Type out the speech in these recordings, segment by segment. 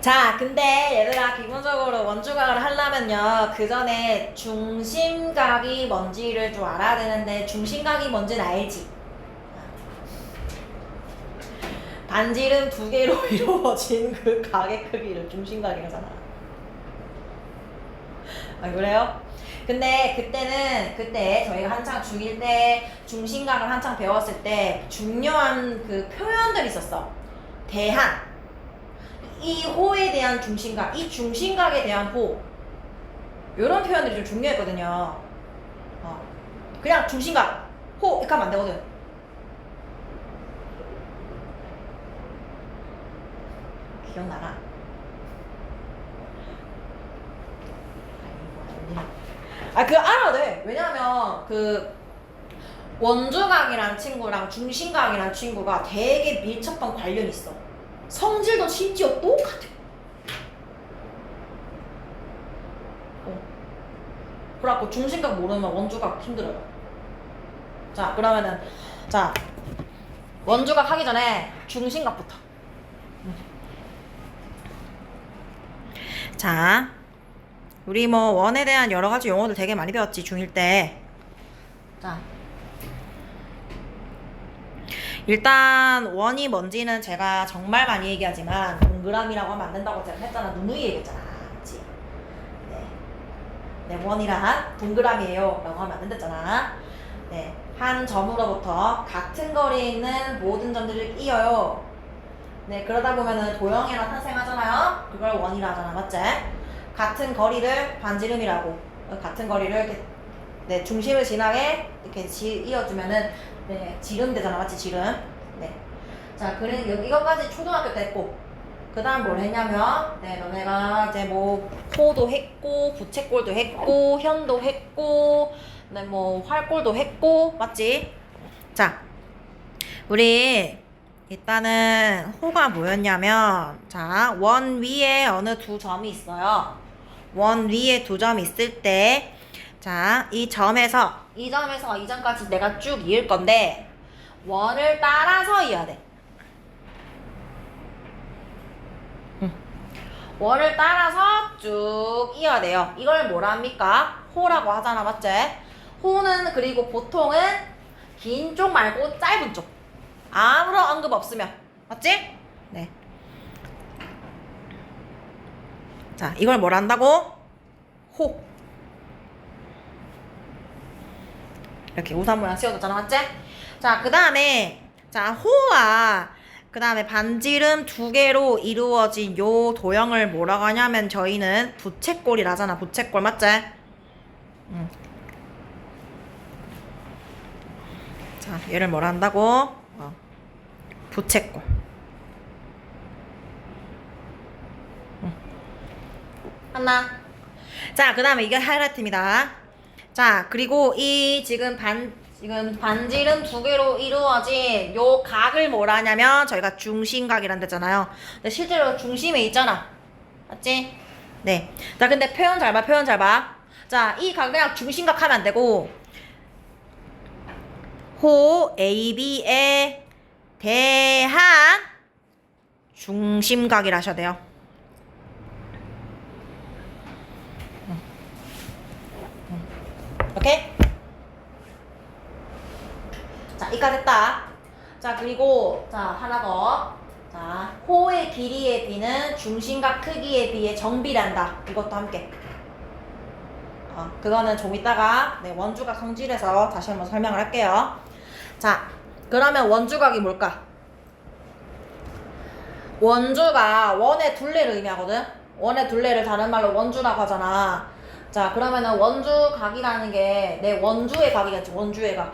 자, 근데 얘들아, 기본적으로 원주각을 하려면요, 그 전에 중심각이 뭔지를 좀 알아야 되는데, 중심각이 뭔지는 알지? 반지름 두 개로 이루어진 그 각의 크기를 중심각이라고 하잖아. 아, 그래요? 근데 그때 저희가 한창 중1 때 중심각을 한창 배웠을 때 중요한 그 표현들이 있었어. 대한, 이 호에 대한 중심각, 이 중심각에 대한 호, 이런 표현들이 좀 중요했거든요. 그냥 중심각, 호 이렇게 하면 안 되거든. 기억나나? 그거 알아야 돼. 왜냐면 그 원주각이란 친구랑 중심각이란 친구가 되게 밀접한 관련이 있어. 성질도 심지어 똑같아. 그래갖고 중심각 모르면 원주각 힘들어요. 자, 그러면은 자, 원주각 하기 전에 중심각부터. 자, 우리 뭐 원에 대한 여러 가지 용어들 되게 많이 배웠지, 중1 때. 자, 일단 원이 뭔지는 제가 정말 많이 얘기하지만 동그라미라고 하면 안 된다고 제가 했잖아. 누누이 얘기했잖아. 그치? 네, 원이란 동그라미예요 라고 하면 안 된댔잖아. 네, 한 점으로부터 같은 거리에 있는 모든 점들을 끼어요. 네, 그러다 보면은 도형이랑 탄생하잖아요. 그걸 원이라 하잖아. 맞지? 같은 거리를 반지름이라고. 같은 거리를 이렇게, 네, 중심을 지나게 이렇게 이어주면은, 네, 지름 되잖아. 맞지? 지름. 네. 자, 그래, 이것까지 초등학교 때 했고, 그 다음 뭘 했냐면, 네, 너네가 이제 뭐, 호도 했고, 부채꼴도 했고, 현도 했고, 네, 뭐, 활꼴도 했고, 맞지? 자, 우리, 일단은 호가 뭐였냐면, 자, 원 위에 어느 두 점이 있어요. 원 위에 두 점이 있을 때, 자, 이 점에서 이 점까지 내가 쭉 이을 건데, 원을 따라서 이어야 돼. 원을 따라서 쭉 이어야 돼요. 이걸 뭐라 합니까? 호라고 하잖아. 맞지? 호는 그리고 보통은 긴 쪽 말고 짧은 쪽. 아무런 언급 없으면. 맞지? 네. 자, 이걸 뭐라 한다고? 호. 이렇게 우산 모양 씌워줬잖아. 맞지? 자, 그 다음에, 자, 호와, 그 다음에 반지름 두 개로 이루어진 요 도형을 뭐라고 하냐면 저희는 부채꼴이라 하잖아. 부채꼴. 맞지? 자, 얘를 뭐라 한다고? 부채꼴. 하나. 자, 그 다음에 이게 하이라이트입니다. 자, 그리고 이 지금 반지름 두 개로 이루어진 요 각을 뭐라 하냐면 저희가 중심각이란 데잖아요. 근데 실제로 중심에 있잖아. 맞지? 네. 자, 근데 표현 잘 봐, 표현 잘 봐. 자, 이 각 그냥 중심각 하면 안 되고 호 AB에 대한 중심각이라 하셔야 돼요. 오케이? 자, 이까지 했다. 자, 그리고 자, 하나 더. 자, 호의 길이에 비는 중심각 크기에 비해 정비란다. 이것도 함께. 그거는 좀 이따가 네, 원주각 성질에서 다시 한번 설명을 할게요. 자, 그러면 원주각이 뭘까? 원주가 원의 둘레를 의미하거든. 원의 둘레를 다른 말로 원주라고 하잖아. 자, 그러면은 원주각이라는 게 내 원주의 각이겠지. 원주의 각.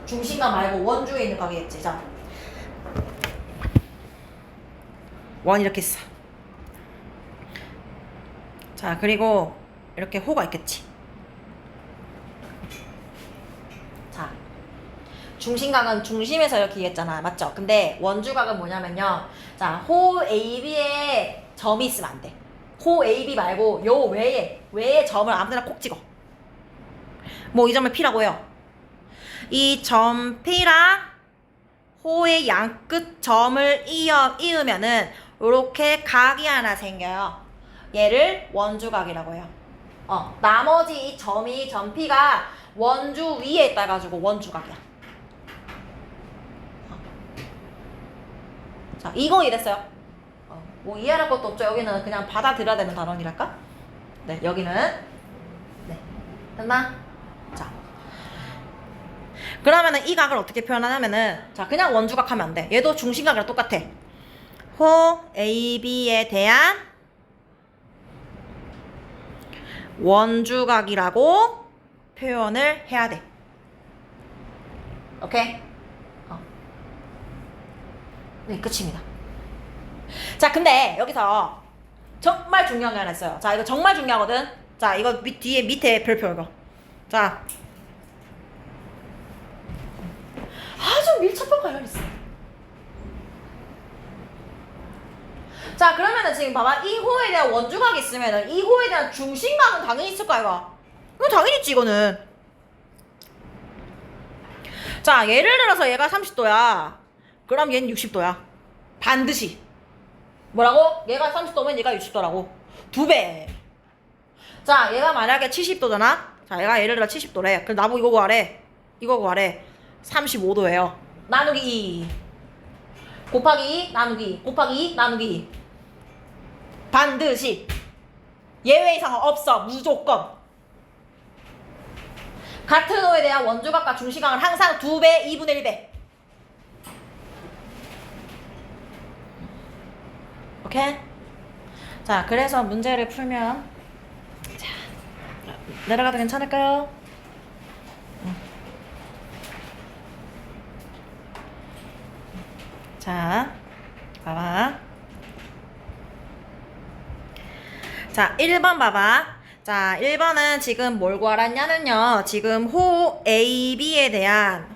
중심각 말고 원주에 있는 각이겠지. 자, 원 이렇게 있어. 자, 그리고 이렇게 호가 있겠지. 자, 중심각은 중심에서 이렇게 이겼잖아. 맞죠? 근데 원주각은 뭐냐면요. 자, 호 AB에 점이 있으면 안 돼. 호 AB 말고 요 외에 점을 아무데나 콕 찍어. 뭐 이 점을 P라고 해요. 이 점 P랑 호의 양끝 점을 이으면은 요렇게 각이 하나 생겨요. 얘를 원주각이라고 해요. 나머지 이 점P가 원주 위에 있다 가지고 원주각이야. 자, 이거 이랬어요. 뭐 이해할 것도 없죠. 여기는 그냥 받아들여야 되는 단원이랄까? 네, 여기는 네, 됐나? 자, 그러면은 이 각을 어떻게 표현하냐면은 자, 그냥 원주각 하면 안 돼. 얘도 중심각이랑 똑같아. 호 AB에 대한 원주각이라고 표현을 해야 돼. 오케이? 네, 끝입니다. 자, 근데 여기서 정말 중요한 게 하나 있어요. 자, 이거 정말 중요하거든. 자, 이거 뒤에 밑에 별표 이거. 자, 아주 밀접한 관련이 있어. 자, 그러면은 지금 봐봐. 이 호에 대한 원주각이 있으면은 이 호에 대한 중심각은 당연히 있을 거야, 이거. 이거 당연히 있지, 이거는. 자, 예를 들어서 얘가 30도야. 그럼 얘는 60도야. 반드시. 뭐라고? 얘가 30도면 얘가 60도라고. 2배. 자, 얘가 만약에 70도잖아? 자, 얘가 예를 들어 70도래. 그럼 나보고 이거 구하래. 이거 구하래. 35도예요. 나누기 2. 곱하기 2, 나누기 2. 곱하기 2, 나누기 2. 반드시. 예외 이상은 없어. 무조건. 같은 호에 대한 원주각과 중심각은 항상 2배, 2분의 1배. 오케이? 자, 그래서 문제를 풀면 자, 내려가도 괜찮을까요? 자, 봐봐. 자, 1번 봐봐. 자, 1번은 지금 뭘 구하랬냐면요. 지금 호 AB에 대한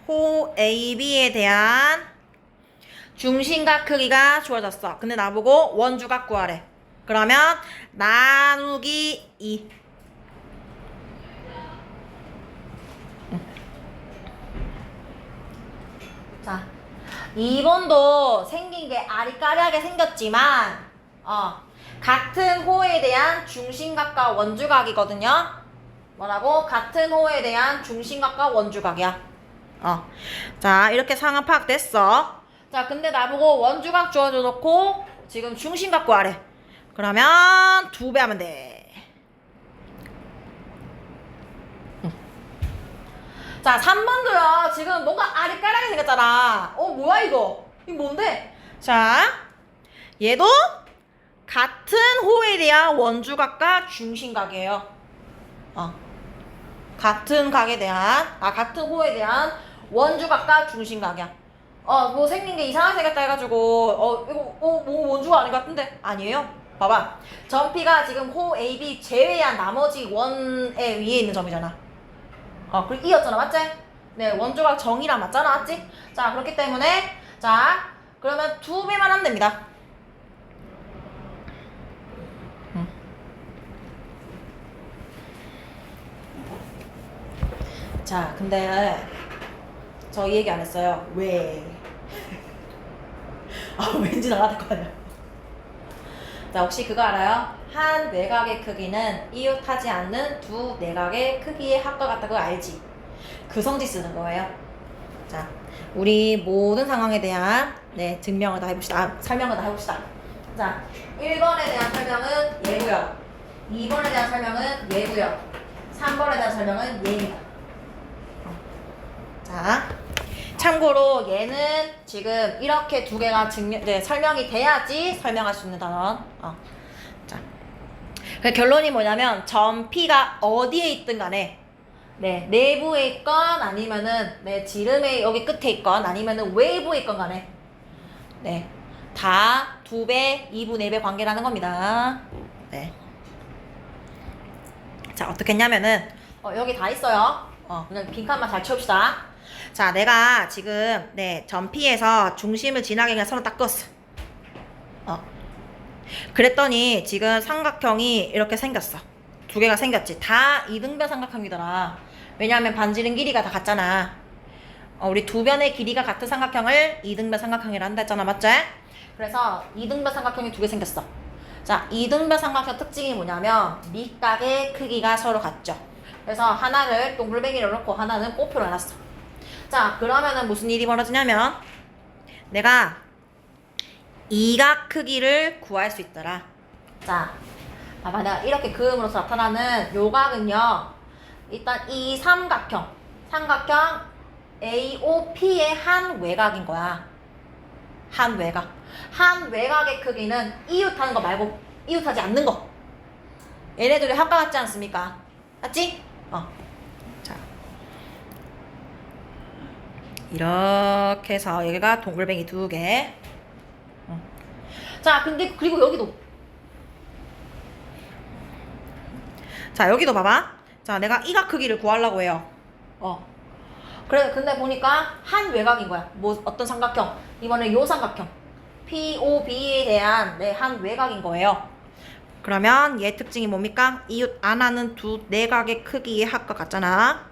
중심각 크기가 주어졌어. 근데 나보고 원주각 구하래. 그러면 나누기 2. 자, 2번도 생긴 게 아리까리하게 생겼지만 같은 호에 대한 중심각과 원주각이거든요. 뭐라고? 같은 호에 대한 중심각과 원주각이야. 자, 이렇게 상황 파악됐어. 자, 근데 나보고 원주각 주어줘 놓고 지금 중심각 구하래. 그러면 2배 하면 돼. 자, 3번도요. 지금 뭔가 아리까리하게 생겼잖아. 뭐야 이거? 이거 뭔데? 자, 얘도 같은 호에 대한 원주각과 중심각이에요. 같은 호에 대한 원주각과 중심각이야. 뭐 생긴 게 이상하게 생겼다 해가지고 이거 뭐 원주각 아닌 것 같은데? 아니에요. 봐봐. 점P가 지금 호 AB 제외한 나머지 원의 위에 있는 점이잖아. 그리고 이었잖아, 맞지? 네, 원주각 정이랑 맞잖아, 맞지? 자, 그렇기 때문에 자, 그러면 2배만 하면 됩니다. 자, 근데 저 이 얘기 안 했어요. 왜? 왠지 나가야 될 거 아니야. 자, 혹시 그거 알아요? 한 내각의 크기는 이웃하지 않는 두 내각의 크기의 합과 같다고 알지? 그 성질 쓰는 거예요. 자, 우리 모든 상황에 대한 증명을 다 해봅시다. 설명을 다 해봅시다. 자, 1번에 대한 설명은 얘고요. 2번에 대한 설명은 얘고요. 3번에 대한 설명은 얘입니다. 자, 참고로 얘는 지금 이렇게 두 개가 설명이 돼야지 설명할 수 있는 단원. 자, 그 결론이 뭐냐면 점P가 어디에 있든 간에 내부에 있건 아니면은 지름의 여기 끝에 있건 아니면은 외부에 있건 간에 다 2배, 2분의 1배 관계라는 겁니다. 자, 어떻게 했냐면은 여기 다 있어요. 그냥 빈칸만 잘 채웁시다. 자, 내가 지금 점P에서 중심을 지나게 그냥 선을 딱 그었어. 그랬더니 지금 삼각형이 이렇게 생겼어. 두 개가 생겼지. 다 이등변 삼각형이더라. 왜냐하면 반지름 길이가 다 같잖아. 우리 두 변의 길이가 같은 삼각형을 이등변 삼각형이라 한다 했잖아, 맞지? 그래서 이등변 삼각형이 두 개 생겼어. 자, 이등변 삼각형 특징이 뭐냐면 밑각의 크기가 서로 같죠. 그래서 하나를 동글뱅이를 놓고 하나는 꼬표로 해놨어. 자, 그러면은 무슨 일이 벌어지냐면 내가 이각 크기를 구할 수 있더라. 자, 봐봐. 내가 이렇게 그음으로써 나타나는 요 각은요. 일단 이 삼각형 AOP의 한 외곽인 거야. 한 외곽. 한 외곽의 크기는 이웃하는 거 말고 이웃하지 않는 거. 얘네들이 합과 같지 않습니까? 맞지? 자. 이렇게 해서 여기가 동글뱅이 두 개. 자, 근데 그리고 여기도. 자, 여기도 봐봐. 자, 내가 이각 크기를 구하려고 해요. 그래, 근데 보니까 한 외곽인 거야. 뭐, 어떤 삼각형? 이번에 요 삼각형. POB에 대한 한 외곽인 거예요. 그러면 얘 특징이 뭡니까? 이웃 안 하는 두 내각의 크기의 합과 같잖아.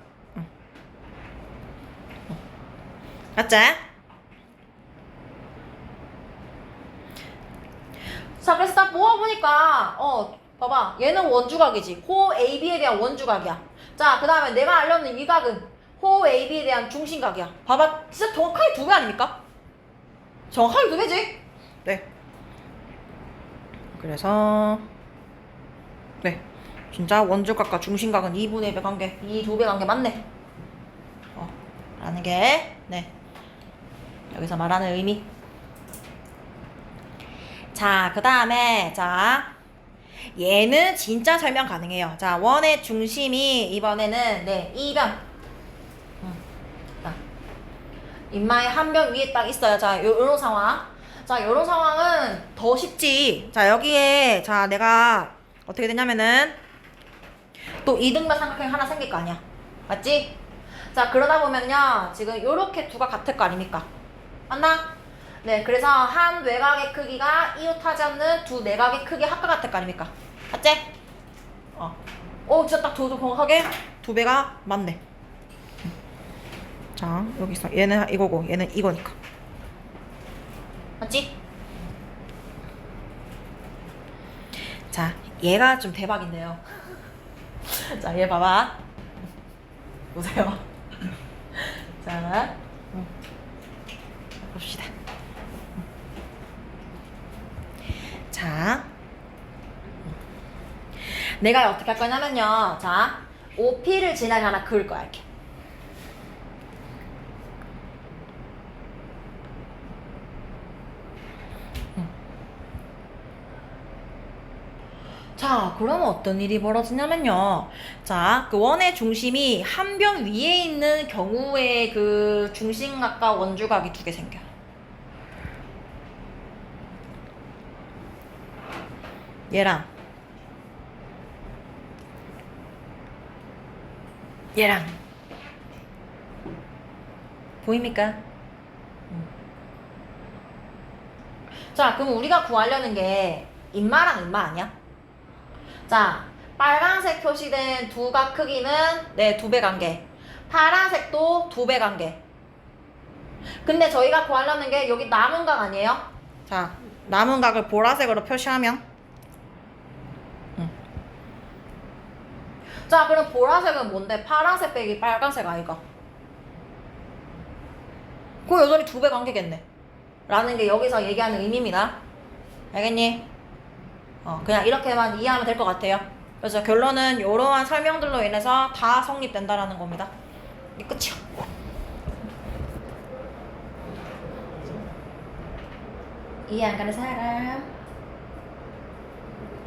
맞지? 자, 그래서 딱 모아보니까, 봐봐. 얘는 원주각이지. 호 AB에 대한 원주각이야. 자, 그 다음에 내가 알려는 이 각은 호 AB에 대한 중심각이야. 봐봐. 진짜 정확하게 두 배 아닙니까? 정확하게 두 배지? 네. 그래서, 네. 진짜 원주각과 중심각은 2분의 1배 관계, 이 두 배 관계 맞네. 라는 게, 네. 여기서 말하는 의미. 자, 그 다음에, 자, 얘는 진짜 설명 가능해요. 자, 원의 중심이 이번에는, 이변. 자, 인마의 한 변 위에 딱 있어요. 자, 요런 상황. 자, 요런 상황은 더 쉽지. 자, 여기에, 자, 내가 어떻게 되냐면은, 또 이등변 삼각형이 하나 생길 거 아니야. 맞지? 자, 그러다 보면요, 지금 요렇게 두가 같을 거 아닙니까? 맞나? 네, 그래서 한 외곽의 크기가 이웃하지 않는 두 내각의 크기 합과 같을 거 아닙니까? 맞지? 진짜 딱 정확하게 두 배가 맞네. 자, 여기서 얘는 이거고 얘는 이거니까. 맞지? 자, 얘가 좀 대박인데요. 자, 얘 봐봐. 보세요. 자, 봅시다. 자, 내가 어떻게 할 거냐면요. 자, OP를 지나게 하나 그을 거야, 이렇게. 자, 그러면 어떤 일이 벌어지냐면요. 자, 그 원의 중심이 한 변 위에 있는 경우에 그 중심각과 원주각이 두 개 생겨. 얘랑 보입니까? 자, 그럼 우리가 구하려는 게 인마랑 인마 아니야? 자, 빨간색 표시된 두각 크기는 두 배 관계. 파란색도 두 배 관계. 근데 저희가 구하려는 게 여기 남은 각 아니에요? 자, 남은 각을 보라색으로 표시하면 자, 그럼 보라색은 뭔데? 파란색 빼기 빨간색 아이가? 그거 여전히 두 배 관계겠네. 라는 게 여기서 얘기하는 의미입니다. 알겠니? 그냥 이렇게만 이해하면 될 것 같아요. 그래서 결론은 이러한 설명들로 인해서 다 성립된다라는 겁니다. 이게 끝이야. 이해 안 가는 사람?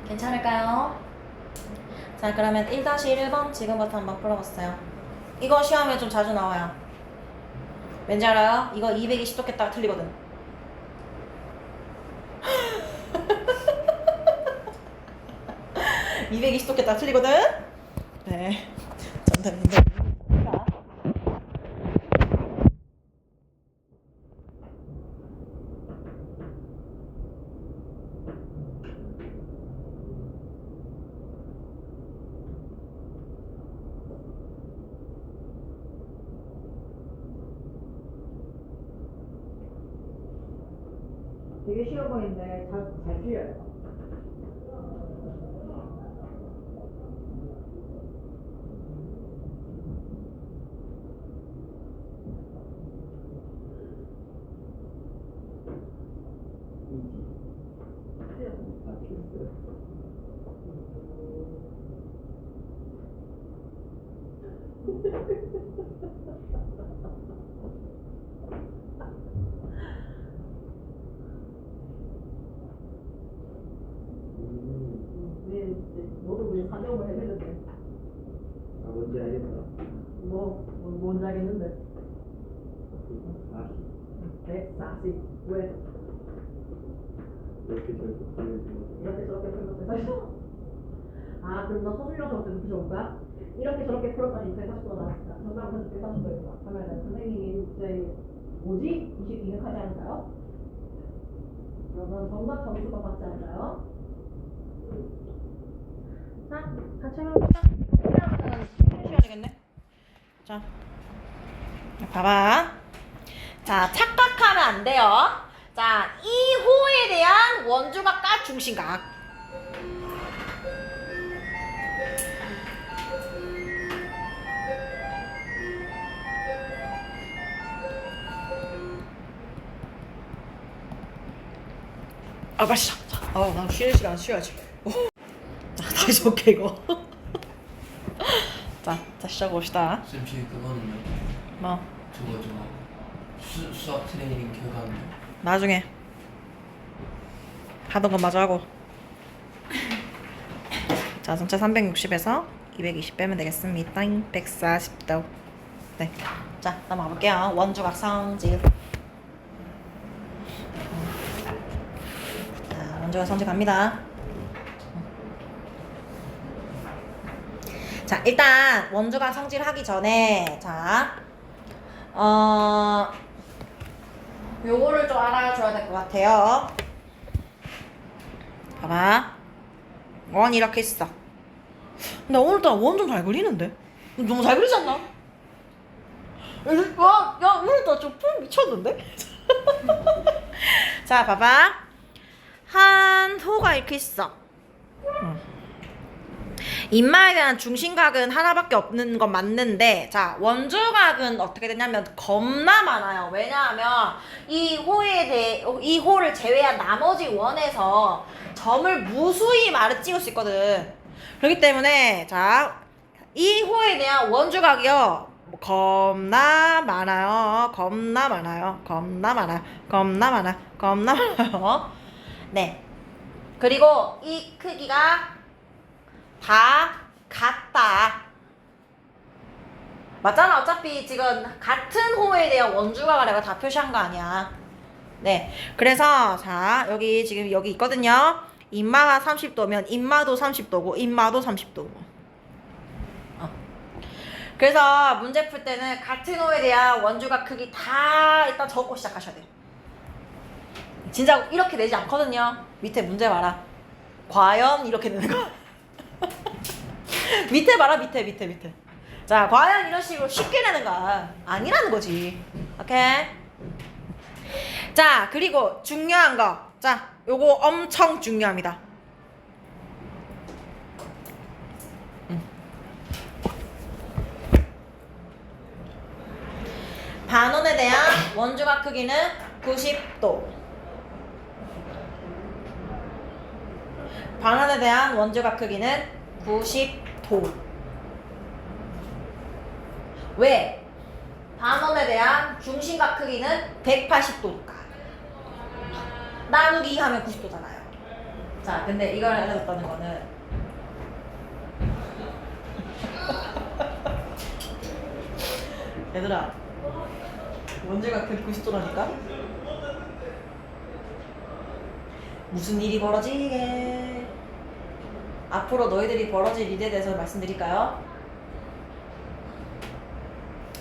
괜찮을까요? 자, 그러면 1-1번 지금부터 한번 풀어봤어요. 이거 시험에 좀 자주 나와요. 왠지 알아요? 이거 220도 깼다가 틀리거든. (220도) 깼다가 틀리거든? 네. 정답입니다. 되게 되게 쉬워 보이는데 잘 풀려요. 너도 왜 사정을 해내는데? 아, 뭔지 알겠다. 뭔지 알겠는데? 40. 140. 왜? 이렇게 저렇게 보내주고. 이렇게 저렇게 풀었어. 아, 그럼 너 서술형 적을 붙여볼 거야? 이렇게 저렇게 풀었더니 140도가 나왔다. 정답은 140도였다. 그러면 선생님이 이제 뭐지? 22는 하지 않을까요? 그러면 정답 점수가 받지 않을까요? 자, 같이 해봅시다. 그러면 쉬어야 되겠네. 자, 봐봐. 자, 착각하면 안 돼요. 자, 이 호에 대한 원주각과 중심각. 아, 맛있어. 나 쉬는 시간 쉬어야지. 자, 다시 올게 이거. 자, 시작해봅시다. 쌤, 뒤에 그거는요? 뭐? 저거 수학 트레이닝 결과는요? 나중에 하던 거 마저 하고. 자, 전체 360에서 220 빼면 되겠습니다. 140도. 네. 자, 넘어가 볼게요. 원주각 성질. 자, 원주각 성질 갑니다. 자, 일단 원주각 성질 하기 전에 요거를 좀 알아줘야 될 것 같아요. 봐봐. 원 이렇게 있어. 근데 오늘따라 원 좀 잘 그리는데? 너무 잘 그리지 않나? 야, 오늘따라 좀 뿔 미쳤는데? 자, 봐봐. 한 호가 이렇게 있어. 인마에 대한 중심각은 하나밖에 없는 건 맞는데, 자, 원주각은 어떻게 되냐면 겁나 많아요. 왜냐하면 이 호를 제외한 나머지 원에서 점을 무수히 많이 찍을 수 있거든. 그렇기 때문에 자, 이 호에 대한 원주각이요, 겁나 많아요. 네. 그리고 이 크기가 다 같다. 맞잖아. 어차피 지금 같은 호에 대한 원주각을 내가 다 표시한 거 아니야. 네. 그래서 자, 여기 지금 여기 있거든요. 인마가 30도면 인마도 30도고 인마도 30도고. 그래서 문제 풀 때는 같은 호에 대한 원주각 크기 다 일단 적고 시작하셔야 돼요. 진짜 이렇게 내지 않거든요. 밑에 문제 봐라. 과연 이렇게 되는 거. 밑에 봐라. 밑에. 자, 과연 이런 식으로 쉽게 내는 거 아니라는 거지. 오케이? 자, 그리고 중요한 거. 자, 요거 엄청 중요합니다. 반원에 대한 원주각 크기는 90도. 반원에 대한 원주각 크기는 90도. 왜? 반원에 대한 중심각 크기는 180도니까. 나누기 하면 90도잖아요. 자, 근데 이걸 알려줬다는 거는 얘들아, 원주각 크기 90도라니까? 무슨 일이 벌어지게? 앞으로 너희들이 벌어질 일에 대해서 말씀드릴까요?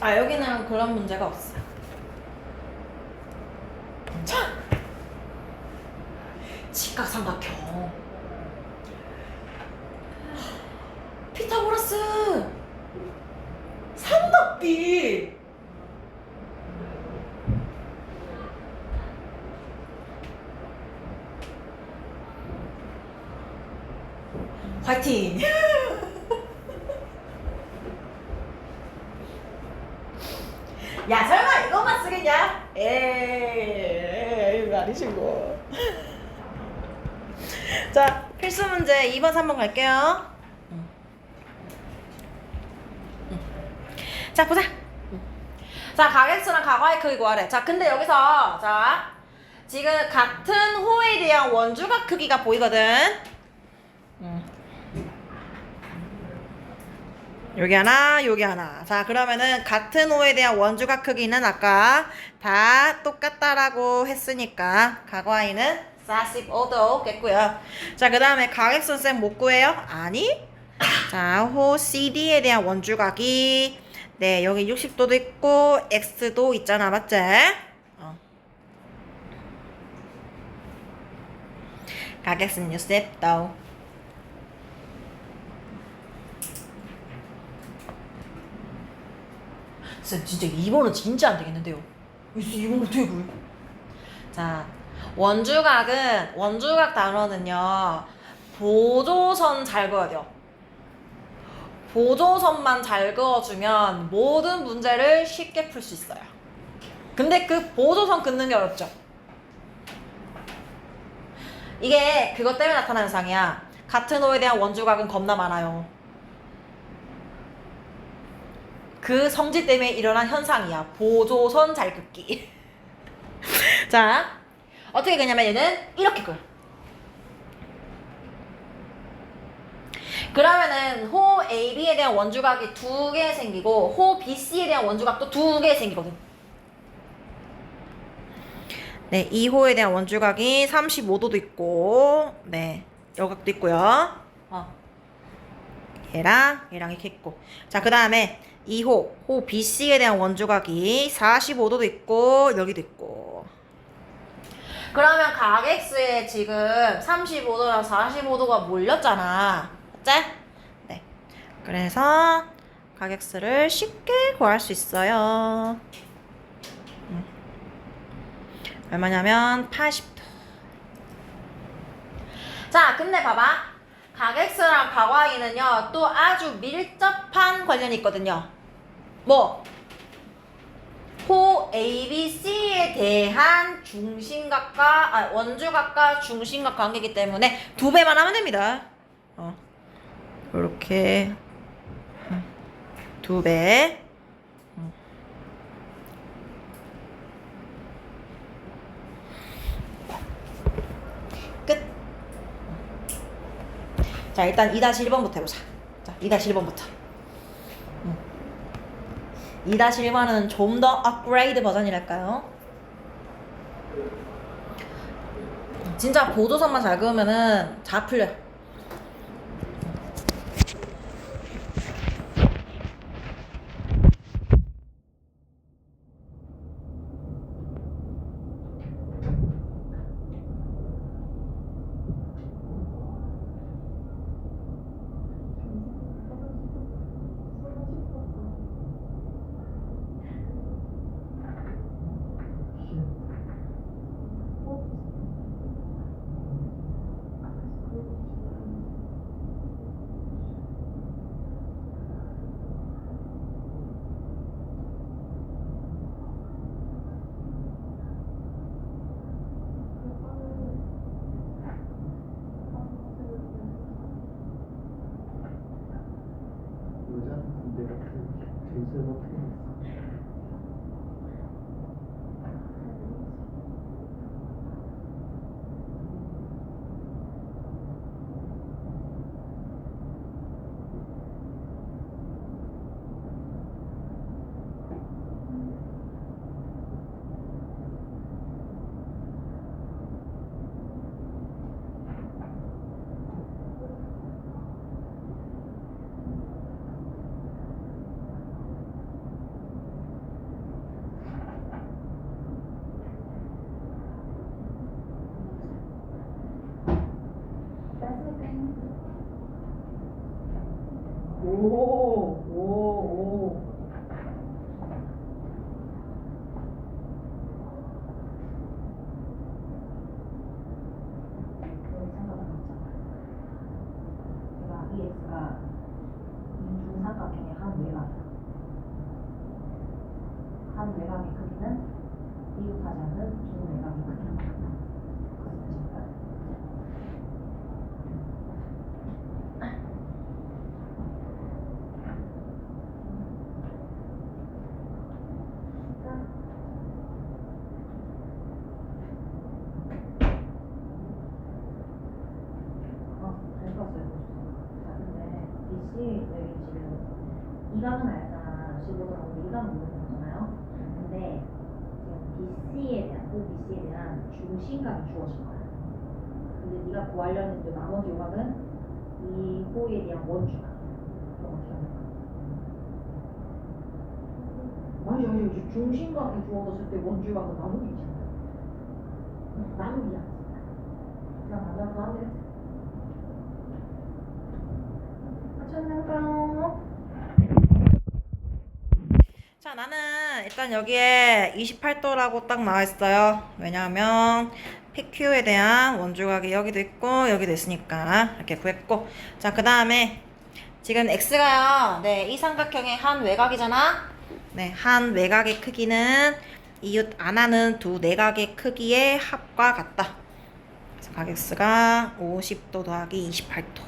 아, 여기는 그런 문제가 없어. 자, 직각삼각형. 피타고라스 삼각비. 파이팅! 야, 설마 이것만 쓰겠냐? 에이, 아니시고. 자, 필수 문제 2번, 3번 갈게요. 자, 보자. 자, 가격수랑 가과의 크기 구하래. 자, 근데 여기서, 자, 지금 같은 호에 대한 원주각 크기가 보이거든? 여기 하나, 여기 하나. 자, 그러면은 같은 호에 대한 원주각 크기는 아까 다 똑같다라고 했으니까 가과이는 45도겠고요. 자, 그 다음에 가격선 쌤 못 구해요? 아니. 자, 호 CD에 대한 원주각이 네, 여기 60도도 있고 X도 있잖아, 맞지? 가격선 60도. 쌤 진짜 2번은 진짜 안 되겠는데요. 2번 어떻게 구해? 자, 원주각 단어는요, 보조선 잘 그어야 돼요. 보조선만 잘 그어주면 모든 문제를 쉽게 풀 수 있어요. 근데 그 보조선 긋는 게 어렵죠. 이게 그것 때문에 나타나는 현상이야. 같은 호에 대한 원주각은 겁나 많아요. 그 성질 때문에 일어난 현상이야. 보조선 잘 긋기. 자, 어떻게 그냐면 얘는 이렇게 그려. 그러면은 호 AB에 대한 원주각이 2개 생기고 호 BC에 대한 원주각도 2개 생기거든. 네, 이 호에 대한 원주각이 35도도 있고, 네, 여각도 있고요. 얘랑 이렇게 있고. 자, 그 다음에 2호, 호 BC에 대한 원주각이 45도도 있고, 여기도 있고. 그러면 각 X에 지금 35도랑 45도가 몰렸잖아. 맞지? 네. 그래서 각 X를 쉽게 구할 수 있어요. 얼마냐면 80도. 자, 근데 봐봐. 각 X랑 각 Y는요, 또 아주 밀접한 관련이 있거든요. 뭐? 호 ABC에 대한 중심각과, 원주각과 중심각 관계이기 때문에 2배만 하면 됩니다. 이렇게 2배. 끝. 자, 일단 2-1번부터 해보자. 자, 2-1번부터. 2-1번은 좀 더 업그레이드 버전이랄까요? 진짜 보조선만 잘 그으면은 다 풀려요. 내가 그 점수를 어떻게 했어? 오. X가 이 두 삼각형의 한 외곽이야. 한 외곽의 크기는 이웃하지 않는 두 외곽의 크기랑 같다. 무슨 뜻일까? 이 각은 알잖아. 15도라고 이 각은 모르는 거잖아요. 근데 지금 BC에 대한 OBC에 대한 중심각이 주어진 거야. 근데 네가 구하려는 그 나머지 요각은 이 호에 대한 원주각. 그럼 어떻게 합니까? 아니지. 중심각이 주어졌을 때 원주각은 나누기잖아. 나누기야. 그럼 나누면 더 하면 되겠지. 맞췄나요? 자, 나는 일단 여기에 28도라고 딱 나와 있어요. 왜냐하면 PQ에 대한 원주각이 여기도 있고 여기도 있으니까 이렇게 구했고, 자, 그 다음에 지금 X가요, 네, 이 삼각형의 한 외곽이잖아. 네, 한 외곽의 크기는 이웃 안 하는 두 내각의 크기의 합과 같다. 그래서 각 X가 50도 더하기 28도.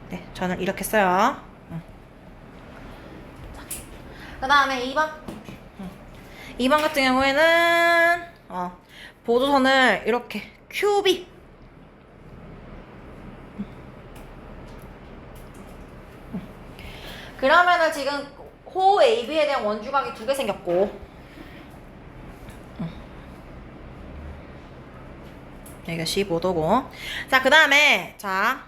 네, 저는 이렇게 써요. 그 다음에 2번. 2번 같은 경우에는 보조선을 이렇게 QB 그러면은 지금 호 AB에 대한 원주각이 두 개 생겼고, 여기가 15도고, 자, 그 다음에 자,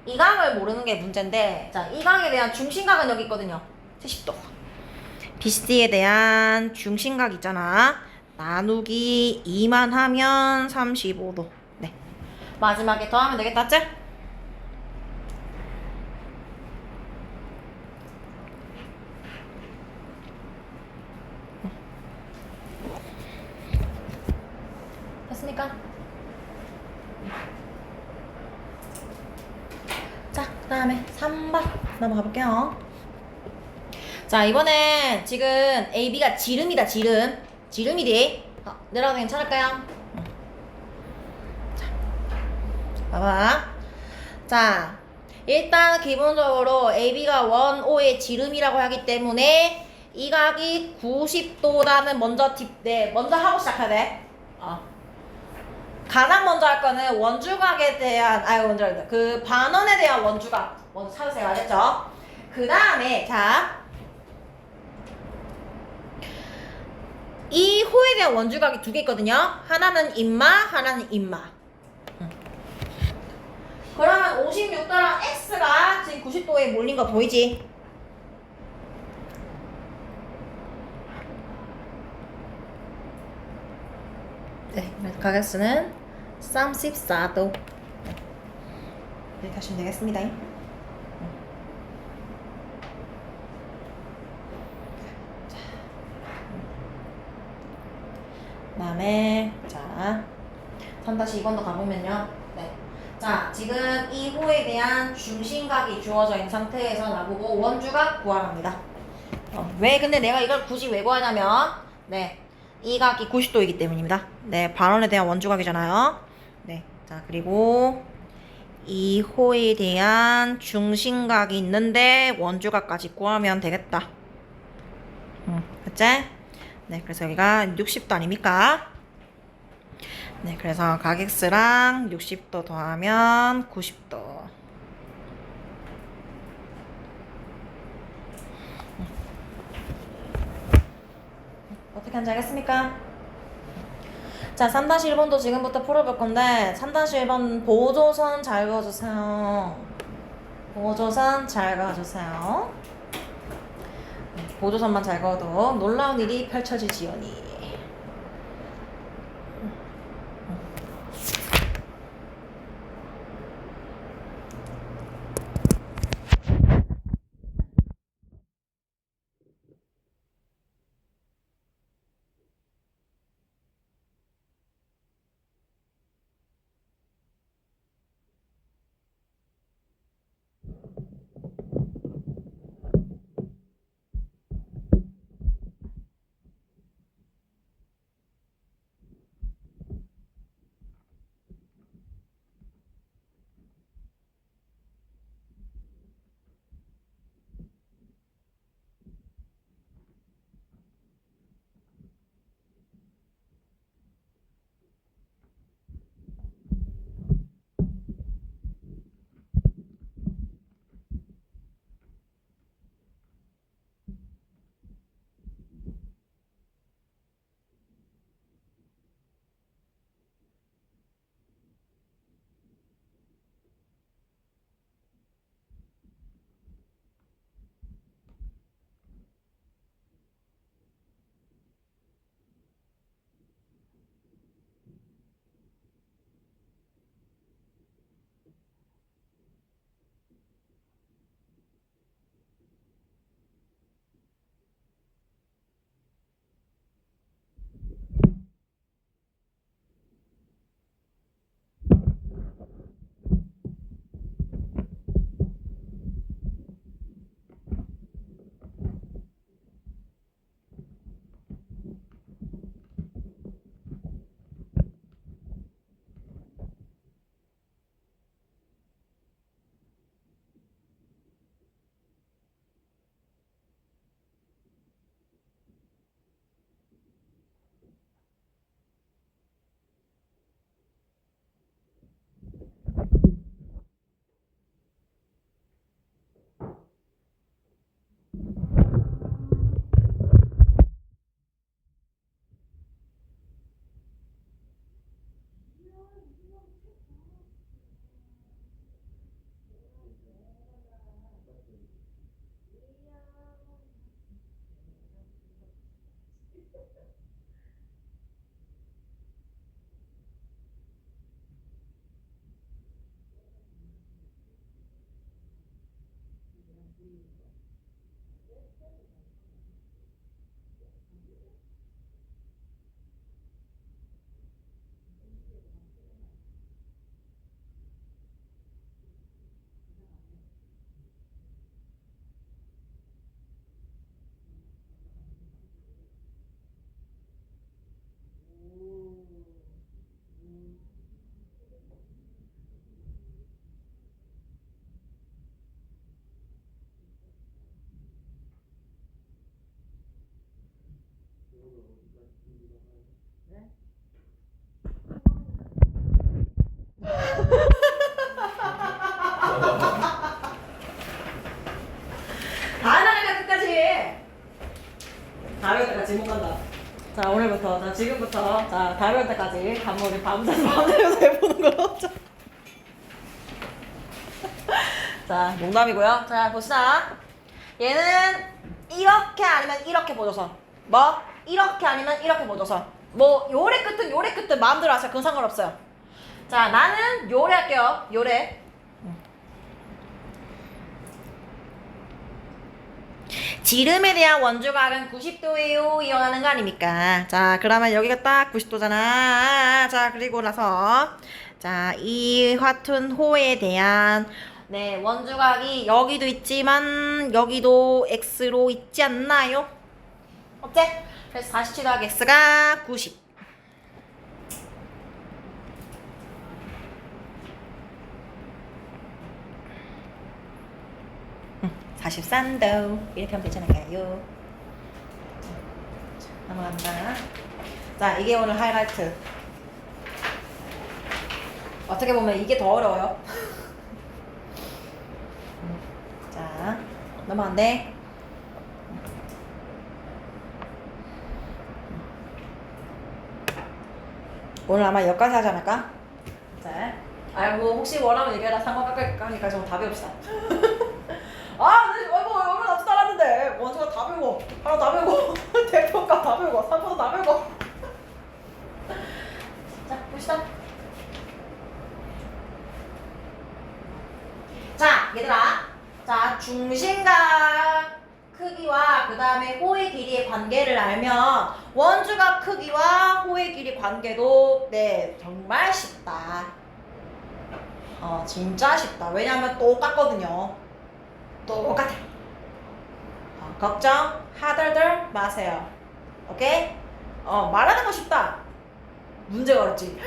이 각을 모르는 게 문제인데, 자, 이 각에 대한 중심각은 여기 있거든요. 70도. BC에 대한 중심각 있잖아. 나누기 2만 하면 35도. 네. 마지막에 더하면 되겠다, 쟤? 됐습니까? 자, 그 다음에 3번 넘어가 볼게요. 자, 이번엔 지금 AB가 지름이다, 지름. 지름이디. 내려가도 괜찮을까요? 자, 봐봐. 자, 일단 기본적으로 AB가 원O의 지름이라고 하기 때문에 이 각이 90도라는 먼저 하고 시작해야 돼. 가장 먼저 할 거는 원주각에 대한, 그 반원에 대한 원주각 먼저 찾으세요. 알겠죠? 그 다음에, 자, 이 호에 대한 원주각이 두 개 있거든요. 하나는 임마, 하나는 임마. 그러면 56도랑 X가 지금 90도에 몰린 거 보이지? 네, 그래서 가격수는 34도. 이렇게 하시면 되겠습니다. 그 다음에 자 3-2번도 가보면요. 네. 자, 지금 이 호에 대한 중심각이 주어져 있는 상태에서 나보고 원주각 구하랍니다. 왜 근데 내가 이걸 굳이 왜 구하냐면, 네, 이 각이 90도이기 때문입니다. 네, 반원에 대한 원주각이잖아요. 네, 자, 그리고 이 호에 대한 중심각이 있는데 원주각까지 구하면 되겠다. 그치? 네, 그래서 여기가 60도 아닙니까? 네, 그래서 각 X랑 60도 더하면 90도. 어떻게 하는지 알겠습니까? 자, 3-1번도 지금부터 풀어볼 건데, 3-1번 보조선 잘 그어주세요. 보조선 잘 그어주세요. 네, 보조선만 잘 그어도 놀라운 일이 펼쳐지지요니. 오늘부터, 자, 지금부터, 자, 다음 할 때까지 간모를 밤새서 해보는 걸로. 자, 농담이고요. 자, 봅시다. 얘는 이렇게 아니면 이렇게 보조선. 뭐? 이렇게 아니면 이렇게 보조선. 뭐, 요래 끝은 마음대로 하세요. 그건 상관없어요. 자, 나는 요래 할게요. 요래. 지름에 대한 원주각은 90도예요. 이용하는 거 아닙니까? 자, 그러면 여기가 딱 90도잖아. 자, 그리고 나서 자, 이 화툰 호에 대한 네, 원주각이 여기도 있지만 여기도 x로 있지 않나요? 어째? 그래서 47 더하기 x가 90. 43도 이렇게 하면 되잖아요. 넘어간다. 자, 이게 오늘 하이라이트. 어떻게 보면 이게 더 어려워요. 자, 넘어간대. 오늘 아마 여기까지 하지 않을까? 자, 아이고 혹시 원하면 얘기해라. 상관 깎을까니까 좀 다 배웁시다. 아, 네, 아이고 얼마 남지 않았는데 원수가 다 배우고 하나 다 배우고 대표가 다 배우고 상관도 다 배우고. 자, 봅시다. 자, 얘들아. 자, 중심각 크기와 그 다음에 호의 길이의 관계를 알면 원주각 크기와 호의 길이 관계도 네, 정말 쉽다. 진짜 쉽다. 왜냐면 똑같거든요. 똑같아. 걱정하들들 마세요. 오케이? 말하는 거 쉽다. 문제가 어렵지.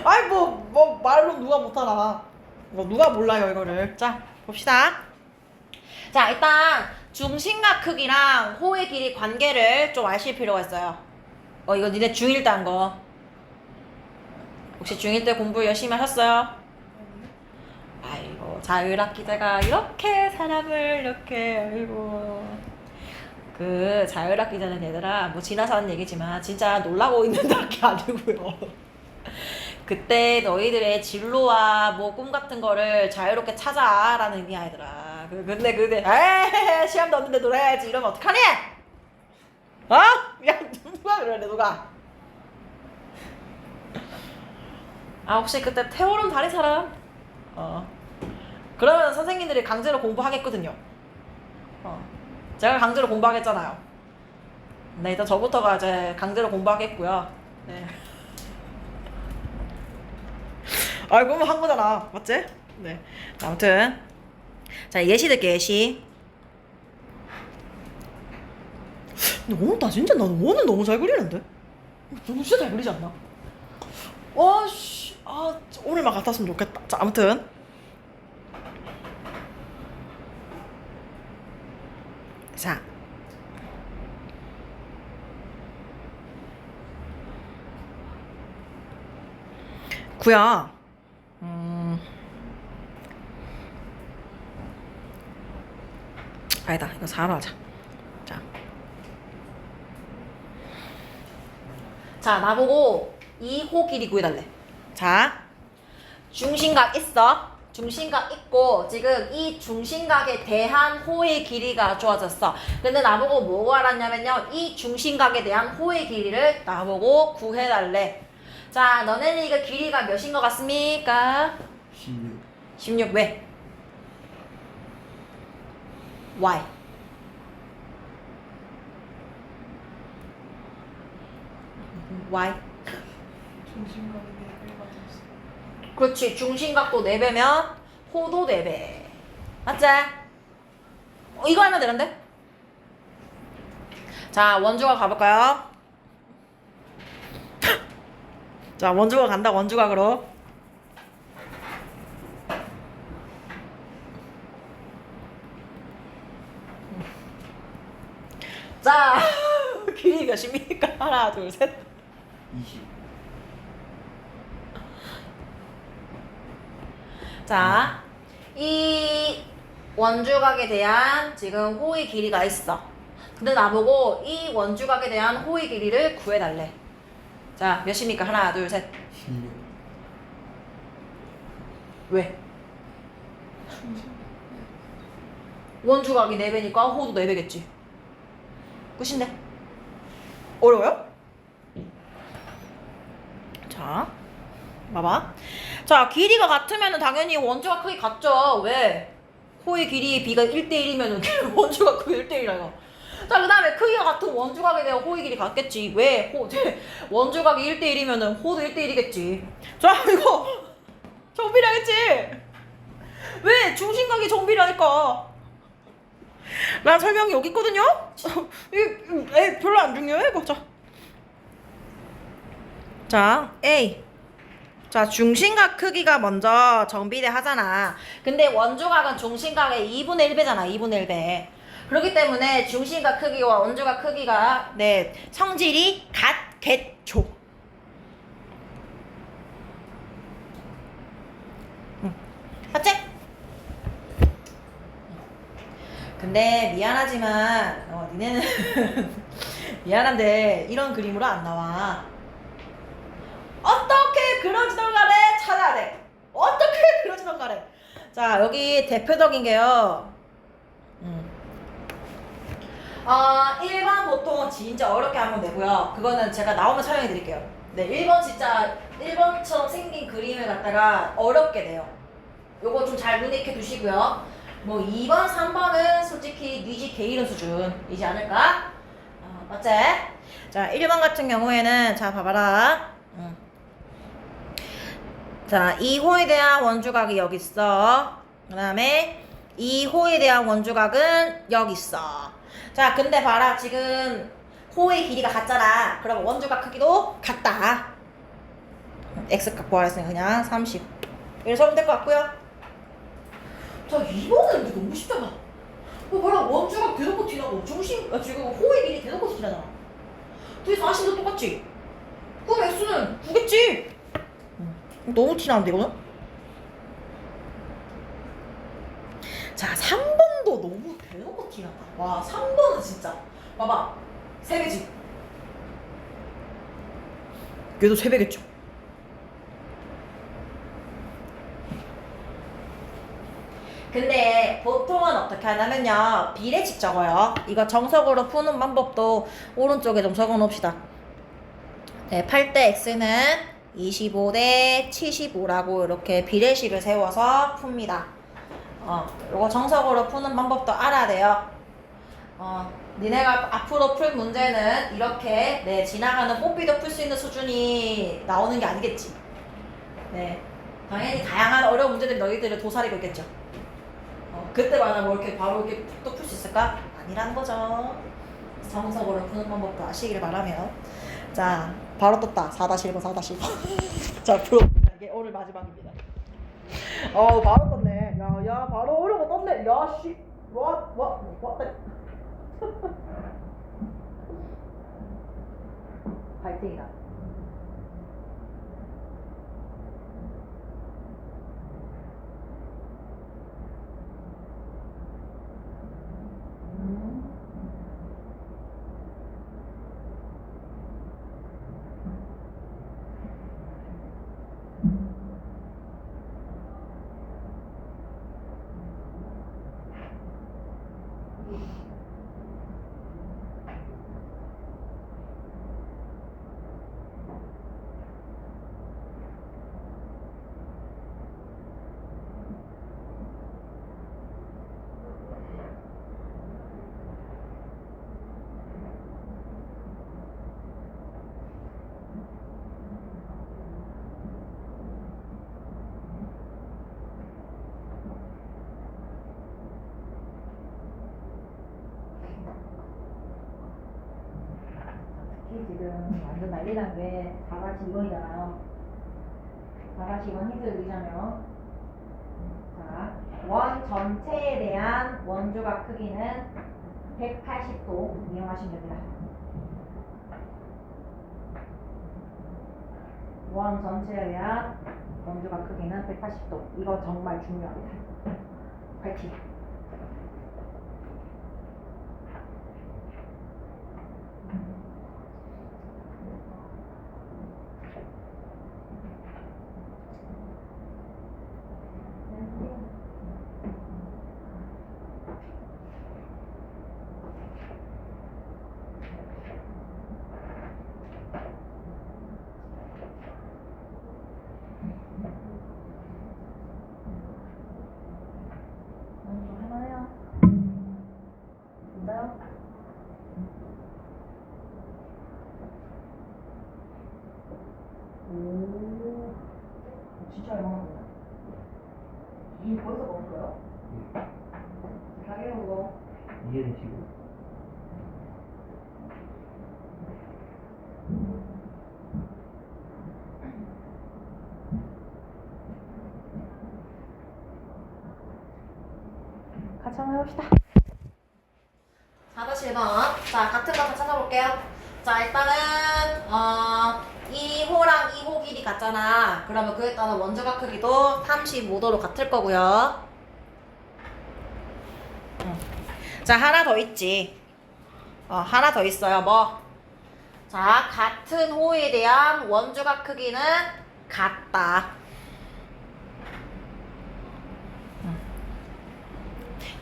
아이 뭐 말로 누가 못하나. 뭐 누가 몰라요 이거를. 자, 봅시다. 자, 일단 중심각 크기랑 호의 길이 관계를 좀 아실 필요가 있어요. 이거 니네 중1 때 한 거. 혹시 중1 때 공부 열심히 하셨어요? 아이고, 자율학 기자가 이렇게 사람을 이렇게, 아이고. 그 자율학 기자는 얘들아, 뭐 지나서 하는 얘기지만 진짜 놀라고 있는 게 아니고요. 그때 너희들의 진로와 뭐 꿈 같은 거를 자유롭게 찾아라는 의미야, 얘들아. 근데 에이, 시험도 없는데 놀아야지 이러면 어떡하니? 야, 누가 그러래, 누가? 혹시 그때 태오름 다른 사람? 그러면 선생님들이 강제로 공부하겠거든요. 제가 강제로 공부하겠잖아요. 네, 일단 저부터가 이제 강제로 공부하겠고요. 네. 그러면 한 거잖아. 맞지? 네. 아무튼. 자, 예시 들게, 예시. 근데 오늘 너는 너무 잘 그리는데? 너는 진짜 잘 그리지 않나? 와, 씨. 오늘만 같았으면 좋겠다. 자, 아무튼. 자. 구야. 아니다. 이거 4로 하자. 자, 나보고 2호 길이 구해달래. 자, 중심각 있어. 중심각 있고 지금 이 중심각에 대한 호의 길이가 주어졌어. 근데 나보고 뭐가 알았냐면요, 이 중심각에 대한 호의 길이를 나보고 구해달래. 자, 너네는 이거 길이가 몇인 것 같습니까? 16. 16. 왜? Why? Why? 중심각이 4배가 됐어. 그렇지. 중심각도 4배면 호도 4배. 맞지? 이거 하면 되는데? 자, 원주각 가볼까요? 자, 원주각 간다. 원주각으로. 자, 길이 몇입니까? 하나, 둘, 셋. 20. 자, 이 원주각에 대한 지금 호의 길이가 있어. 근데 나보고 이 원주각에 대한 호의 길이를 구해달래. 자, 몇입니까? 하나, 둘, 셋. 16. 왜? 원주각이 4배니까 호도 4배겠지. 끝인데? 어려워요? 자, 봐봐. 자, 길이가 같으면 당연히 원주각 크기 같죠. 왜? 호의 길이 b가 1대1이면 원주각 크기 1대1이라. 자, 그 다음에 크기가 같은 원주각에 대한 호의 길이 같겠지. 왜? 원주각이 1대1이면 호도 1대1이겠지. 자, 이거 정비례하겠지? 왜? 중심각이 정비례하니까. 난 설명이 여기 있거든요? 이 별로 안 중요해, 이거. 자, A. 자, 중심각 크기가 먼저 정비례 하잖아. 근데 원주각은 중심각의 2분의 1배잖아, 2분의 1배. 그렇기 때문에 중심각 크기와 원주각 크기가, 네, 성질이 같겠죠. 맞지? 근데 미안하지만 니네는 미안한데 이런 그림으로 안 나와. 어떻게 그러지던 간에 찾아야 돼. 어떻게 그러지던 간에. 자, 여기 대표적인 게요. 1번 보통은 진짜 어렵게 한번 내고요. 그거는 제가 나오면 설명해 드릴게요. 네, 1번 진짜 1번처럼 생긴 그림을 갖다가 어렵게 내요. 요거 좀 잘 눈에 익혀 두시고요. 뭐 2번, 3번은 솔직히 니지 개이름 수준이지 않을까? 맞지? 자, 1번 같은 경우에는 자, 봐봐라. 자, 이 호에 대한 원주각이 여기 있어. 그 다음에 이 호에 대한 원주각은 여기 있어. 자, 근데 봐라. 지금 호의 길이가 같잖아. 그럼 원주각 크기도 같다. x값 구하랬으니까 그냥 30. 이래서 하면 될 것 같고요. 자, 2번은 너무 쉽잖아. 봐라. 원주각 대놓고 티나고 지금 호의 길이 대놓고 티나잖아. 둘이 40도 똑같지? 그럼 x는 9겠지? 너무 티나는데 이거는? 자, 3번도 너무 대놓고 티나다. 와, 3번은 진짜 봐봐, 3배지. 얘도 3배겠죠. 근데 보통은 어떻게 하냐면요, 비례식 적어요. 이거 정석으로 푸는 방법도 오른쪽에 좀 적어 놓읍시다. 네, 8대 x는 25대 75라고 이렇게 비례식을 세워서 풉니다. 요거 정석으로 푸는 방법도 알아야 돼요. 니네가 앞으로 풀 문제는 이렇게, 네, 지나가는 뽀삐도 풀 수 있는 수준이 나오는 게 아니겠지. 네, 당연히 다양한 어려운 문제들이 너희들을 도사리고 있겠죠. 그때마다 뭐 이렇게 바로 이렇게 또 풀 수 있을까? 아니라는 거죠. 정석으로 푸는 방법도 아시기를 바라며. 자, 바로 떴다. 4-1번, 4-1번. 자, 풀어. 이게 오늘 마지막입니다. 바로 떴네. 야, 바로 어려운 거 떴네. 야, 씨. what? 파이팅이다. 지금 완전 난리 난 게 4-2번이잖아요. 4-2번 힌트를 드리자면, 자, 원 전체에 대한 원주각 크기는 180도 이용하시면 됩니다. 원 전체에 대한 원주각 크기는 180도. 이거 정말 중요합니다. 파이팅! 이 벌써 먹었어요? 자기는 그거 이해되시고. 같이 한번 해봅시다. 4-1번. 자, 같은 거 다 찾아볼게요. 자, 일단은, 2호랑 2호 길이 같잖아. 그러면 그에 따른 원주각 크기도 35도로 같을 거고요. 자, 하나 더 있지. 하나 더 있어요. 뭐? 자, 같은 호에 대한 원주각 크기는 같다.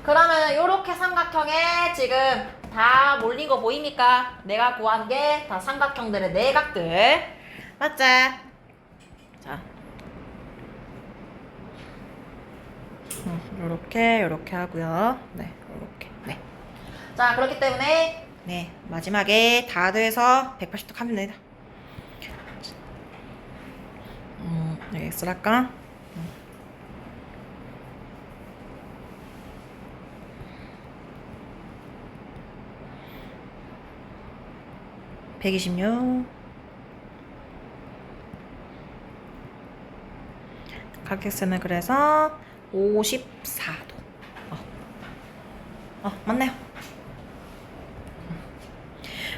그러면 요렇게 삼각형에 지금 다 몰린 거 보입니까? 내가 구한 게 다 삼각형들의 내각들. 맞지? 자. 요렇게 하고요. 네, 요렇게. 네. 자, 그렇기 때문에 네, 마지막에 다 더해서 180도 하면 됩니다. 여기 X를 할까? 126 각X는 그래서 54도. 맞네요.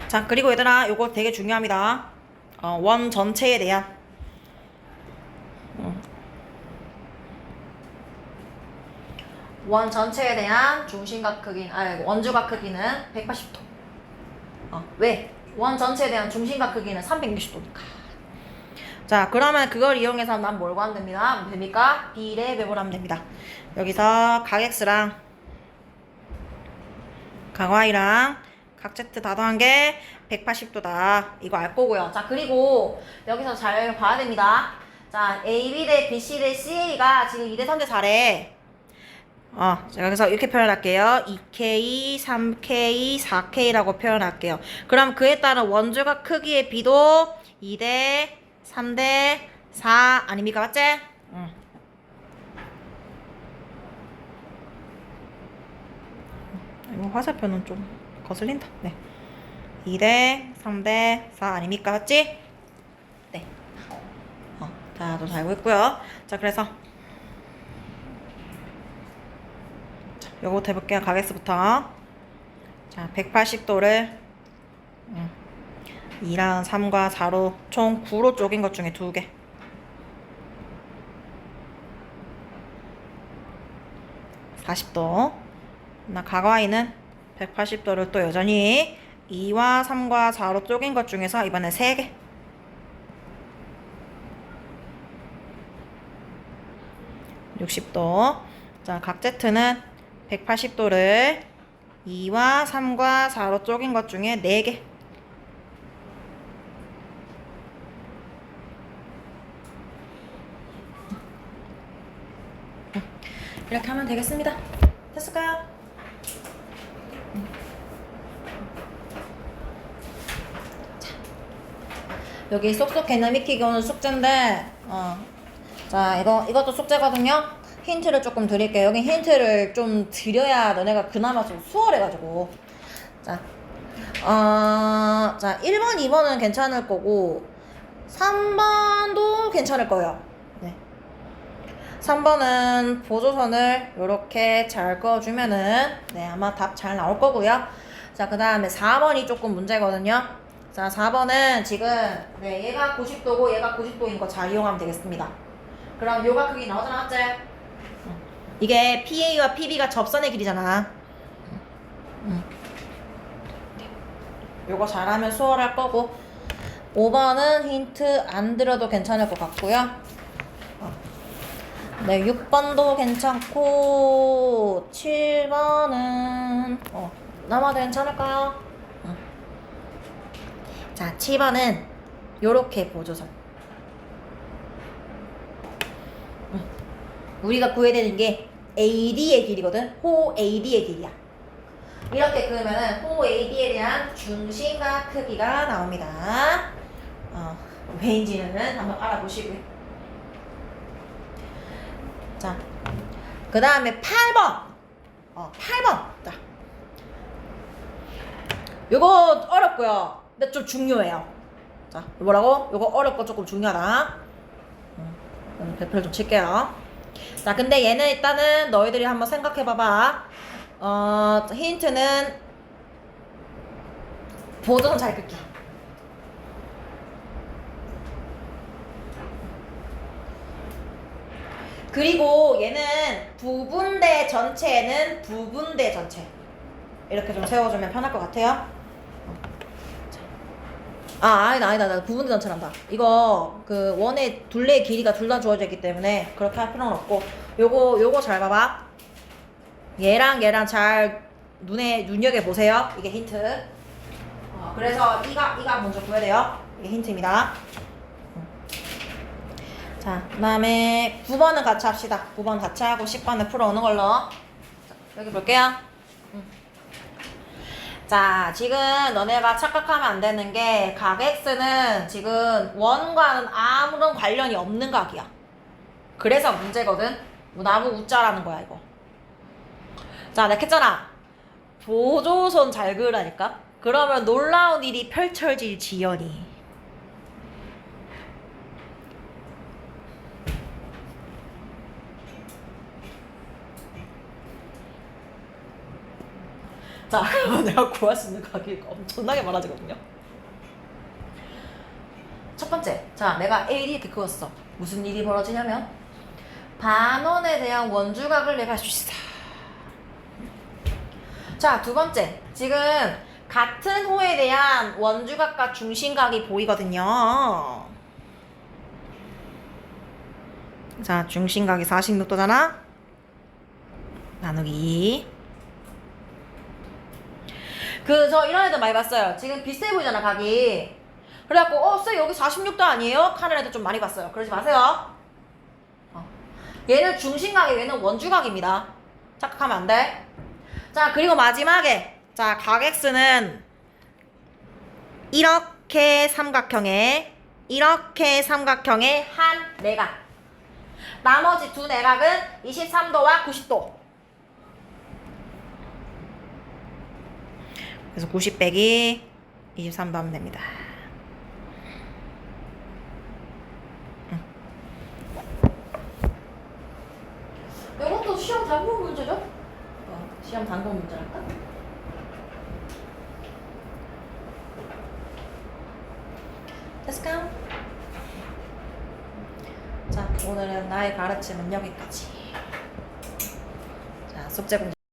자, 그리고 얘들아, 요거 되게 중요합니다. 원 전체에 대한 원 전체에 대한 중심각 크기는, 원주각 크기는 180도. 왜? 원 전체에 대한 중심각 크기는 360도니까. 자, 그러면 그걸 이용해서 난 뭘 구하면 됩니다. 됩니까? 비례 배분을 하면 됩니다. 여기서 각 X랑 각 Y랑 각 Z 다 더한 게 180도다. 이거 알 거고요. 자, 그리고 여기서 잘 봐야 됩니다. 자, AB 대 BC 대 CA가 지금 2대 3대 4래. 제가 그래서 이렇게 표현할게요. 2K, 3K, 4K라고 표현할게요. 그럼 그에 따른 원주각 크기의 비도 2대 3대 4 아닙니까? 맞지? 이거 화살표는 좀 거슬린다. 네. 2대 3대 4 아닙니까? 맞지? 네. 다들 알고 있고요. 자, 그래서 요거부터 해볼게요. 각 X부터. 자, 180도를 2랑 3과 4로 총 9로 쪼갠 것 중에 2개. 40도. 나 각 Y는 180도를 또 여전히 2와 3과 4로 쪼갠 것 중에서 이번에 3개. 60도. 자, 각 Z는 180도를 2와 3과 4로 쪼갠 것 중에 4개. 이렇게 하면 되겠습니다. 됐을까요? 자, 여기 쏙쏙 개념 익히기 오는 숙제인데, 자, 이것도 숙제거든요. 힌트를 조금 드릴게요. 여기 힌트를 좀 드려야 너네가 그나마 좀 수월해가지고. 자, 자, 1번, 2번은 괜찮을 거고, 3번도 괜찮을 거예요. 네. 3번은 보조선을 이렇게 잘 그어주면은, 네, 아마 답 잘 나올 거고요. 자, 그 다음에 4번이 조금 문제거든요. 자, 4번은 지금, 네, 얘가 90도고 얘가 90도인 거 잘 이용하면 되겠습니다. 그럼 요가 크기 나오잖아, 맞지? 이게 PA와 PB가 접선의 길이잖아. 요거 잘하면 수월할 거고. 5번은 힌트 안 들어도 괜찮을 것 같고요. 네, 6번도 괜찮고 7번은 남아도 괜찮을까요? 자, 7번은 요렇게 보조선. 우리가 구해야 되는 게 AD의 길이거든. 호 AD의 길이야. 이렇게 그으면은 호 AD에 대한 중심각 크기가 나옵니다. 왜인지는 한번 알아보시고요. 자, 그 다음에 8번. 8번. 자. 요거 어렵고요. 근데 좀 중요해요. 자, 뭐라고? 요거 어렵고 조금 중요하다. 배표를 좀 칠게요. 자, 근데 얘는 일단은 너희들이 한번 생각해봐봐. 힌트는 보조선 잘 긋기. 그리고 얘는 부분대 전체는 부분대 전체. 이렇게 좀 세워주면 편할 것 같아요. 아니다. 부분대 전체란다. 이거 그 원의 둘레의 길이가 둘 다 주어져 있기 때문에 그렇게 할 필요는 없고, 요거 잘 봐봐. 얘랑 잘 눈여겨 보세요. 이게 힌트. 그래서 이가 먼저 구해야 돼요. 이게 힌트입니다. 자, 그 다음에 9번은 같이 합시다. 9번 같이 하고 10번은 풀어오는 걸로. 자, 여기 볼게요. 자, 지금 너네가 착각하면 안 되는 게, 각 X는 지금 원과는 아무런 관련이 없는 각이야. 그래서 문제거든. 나무 우자라는 거야, 이거. 자, 내가 했잖아. 보조선 잘 그으라니까? 그러면 놀라운 일이 펼쳐질 지연이. 자, 그러면 내가 구할 수 있는 각이 엄청나게 많아지거든요. 첫 번째, 자, 내가 A를 이렇게 그었어. 무슨 일이 벌어지냐면, 반원에 대한 원주각을 내가 할 수 있어. 자, 두 번째, 지금 같은 호에 대한 원주각과 중심각이 보이거든요. 자, 중심각이 46도잖아. 나누기 2. 저 이런 애들 많이 봤어요. 지금 비슷해 보이잖아, 각이. 그래갖고 쌤 여기 46도 아니에요? 하는 애들 좀 많이 봤어요. 그러지 마세요. 얘는 중심각이, 얘는 원주각입니다. 착각하면 안 돼. 자, 그리고 마지막에, 자, 각 X는 이렇게 삼각형에 한 내각, 나머지 두 내각은 23도와 90도. 그래서 90 빼기 23도 하면 됩니다. 이것도 시험 단공 문제죠? 시험 단공 문제랄까? 됐을까요? 자, 오늘은 나의 가르침은 여기까지. 자, 숙제 공지.